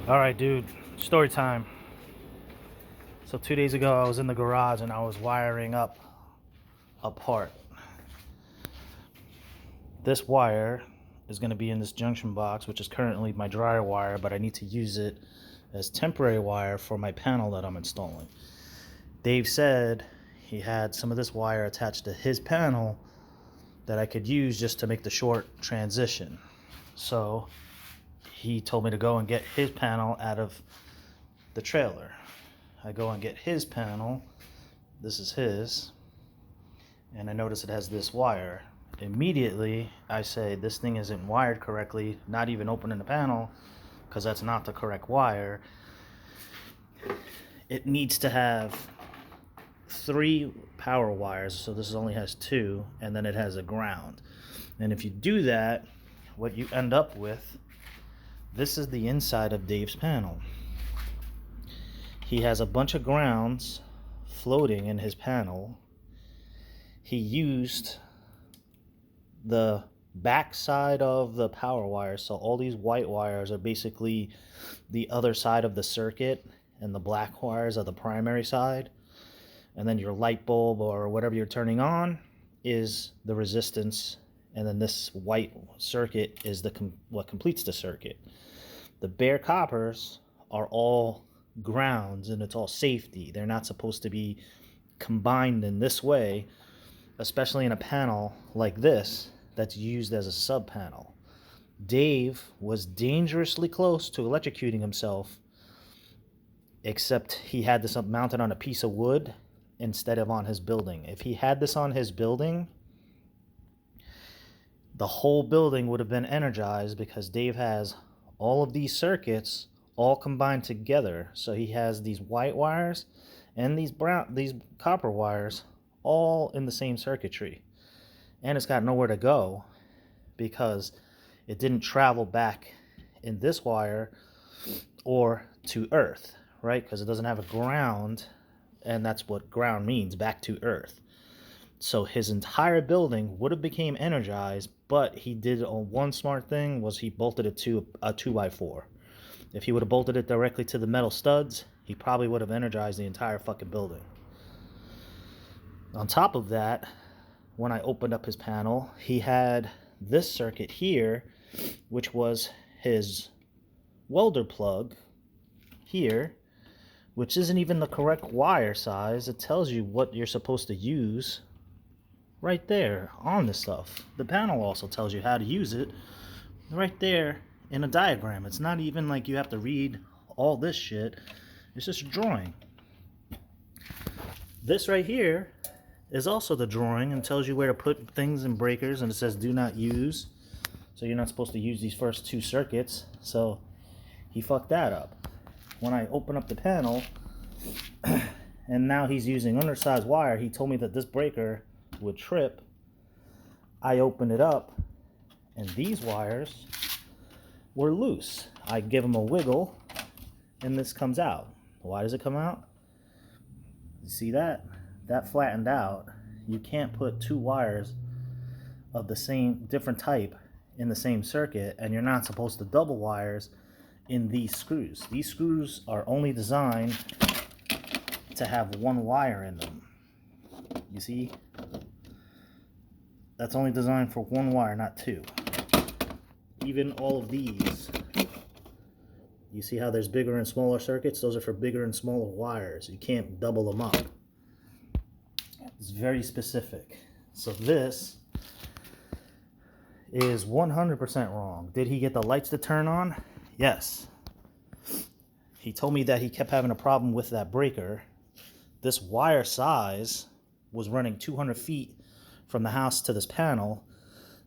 All right, dude. Story time. So 2 days ago, I was in the garage and I was wiring up a part. This wire is going to be in this junction box, which is currently my dryer wire, but I need to use it as temporary wire for my panel that I'm installing. Dave said he had some of this wire attached to his panel that I could use just to make the short transition. So he told me to go and get his panel out of the trailer. I go and get his panel. This is his. And I notice it has this wire. Immediately, I say this thing isn't wired correctly, not even opening the panel, because that's not the correct wire. It needs to have 3 power wires, so this only has 2, and then it has a ground. And if you do that, what you end up with, this is the inside of Dave's panel. He has a bunch of grounds floating in his panel. He used the back side of the power wires, so all these white wires are basically the other side of the circuit, and the black wires are the primary side. And then your light bulb or whatever you're turning on is the resistance, and then this white circuit is what completes the circuit. The bare coppers are all grounds, and it's all safety. They're not supposed to be combined in this way, especially in a panel like this that's used as a sub panel. Dave was dangerously close to electrocuting himself, except he had this mounted on a piece of wood instead of on his building. If he had this on his building, the whole building would have been energized, because Dave has all of these circuits all combined together. So he has these white wires and these copper wires all in the same circuitry. And it's got nowhere to go because it didn't travel back in this wire or to earth, right? Because it doesn't have a ground, and that's what ground means, back to earth. So his entire building would have became energized, but he did one smart thing, was he bolted it to a 2x4. If he would have bolted it directly to the metal studs, he probably would have energized the entire fucking building. On top of that, when I opened up his panel, he had this circuit here, which was his welder plug here, which isn't even the correct wire size. It tells you what you're supposed to use right there on the stuff. The panel also tells you how to use it right there in a diagram. It's not even like you have to read all this shit. It's just a drawing. This right here is also the drawing, and tells you where to put things in breakers, and it says do not use. So you're not supposed to use these first 2 circuits. So he fucked that up. When I open up the panel, and now he's using undersized wire, he told me that this breaker would trip. I open it up, and these wires were loose. I give them a wiggle, and this comes out. Why does it come out? You see that? That flattened out. You can't put 2 wires of the same different type in the same circuit, and you're not supposed to double wires in these screws. These screws are only designed to have 1 wire in them. You see? That's only designed for 1 wire, not 2. Even all of these, you see how there's bigger and smaller circuits? Those are for bigger and smaller wires. You can't double them up. It's very specific. So this is 100% wrong. Did he get the lights to turn on? Yes. He told me that he kept having a problem with that breaker. This wire size was running 200 feet from the house to this panel,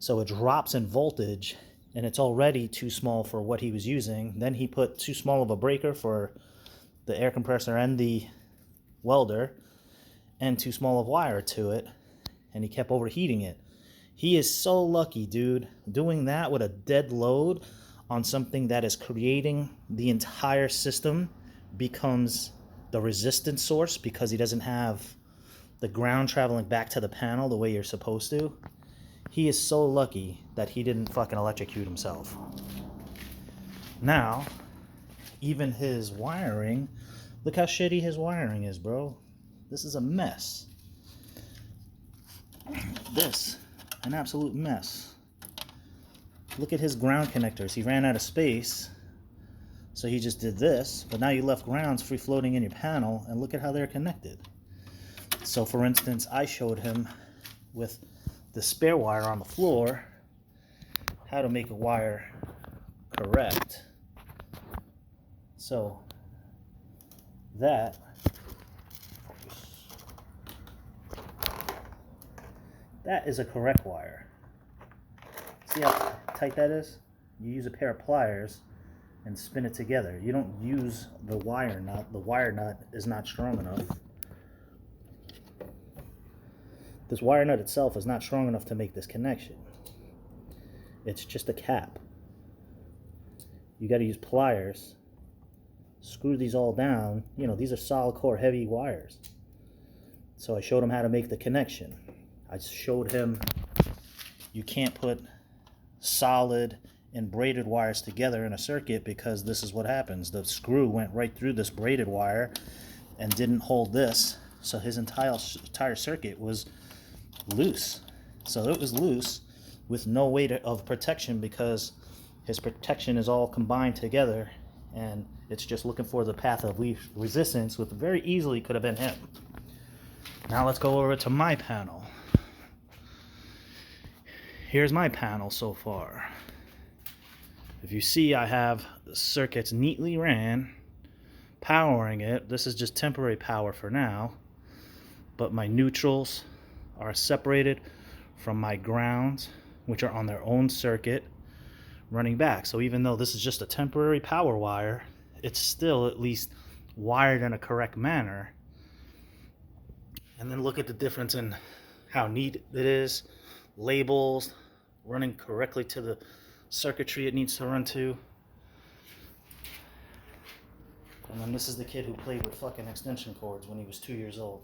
so it drops in voltage, and it's already too small for what he was using. Then he put too small of a breaker for the air compressor and the welder, and too small of wire to it, and he kept overheating it. He is so lucky, dude. Doing that with a dead load on something that is creating the entire system becomes the resistance source, because he doesn't have the ground traveling back to the panel the way you're supposed to. He is so lucky that he didn't fucking electrocute himself. Now, even his wiring, look how shitty his wiring is, bro. This is a mess. This, an absolute mess. Look at his ground connectors. He ran out of space, so he just did this, but now you left grounds free floating in your panel, and look at how they're connected. So for instance, I showed him with the spare wire on the floor how to make a wire correct. So that is a correct wire. See how tight that is? You use a pair of pliers and spin it together. You don't use the wire nut. The wire nut is not strong enough. This wire nut itself is not strong enough to make this connection. It's just a cap. You got to use pliers, screw these all down. You know, these are solid core heavy wires. So I showed him how to make the connection. I showed him you can't put solid and braided wires together in a circuit, because this is what happens. The screw went right through this braided wire and didn't hold this, so his entire circuit was loose. So it was loose with no way of protection, because his protection is all combined together, and it's just looking for the path of least resistance, which very easily could have been him. Now let's go over to my panel. Here's my panel so far. If you see, I have the circuits neatly ran, powering it. This is just temporary power for now, but my neutrals are separated from my grounds, which are on their own circuit, running back. So even though this is just a temporary power wire, it's still at least wired in a correct manner. And then look at the difference in how neat it is. Labels, running correctly to the circuitry it needs to run to. And then this is the kid who played with fucking extension cords when he was 2 years old.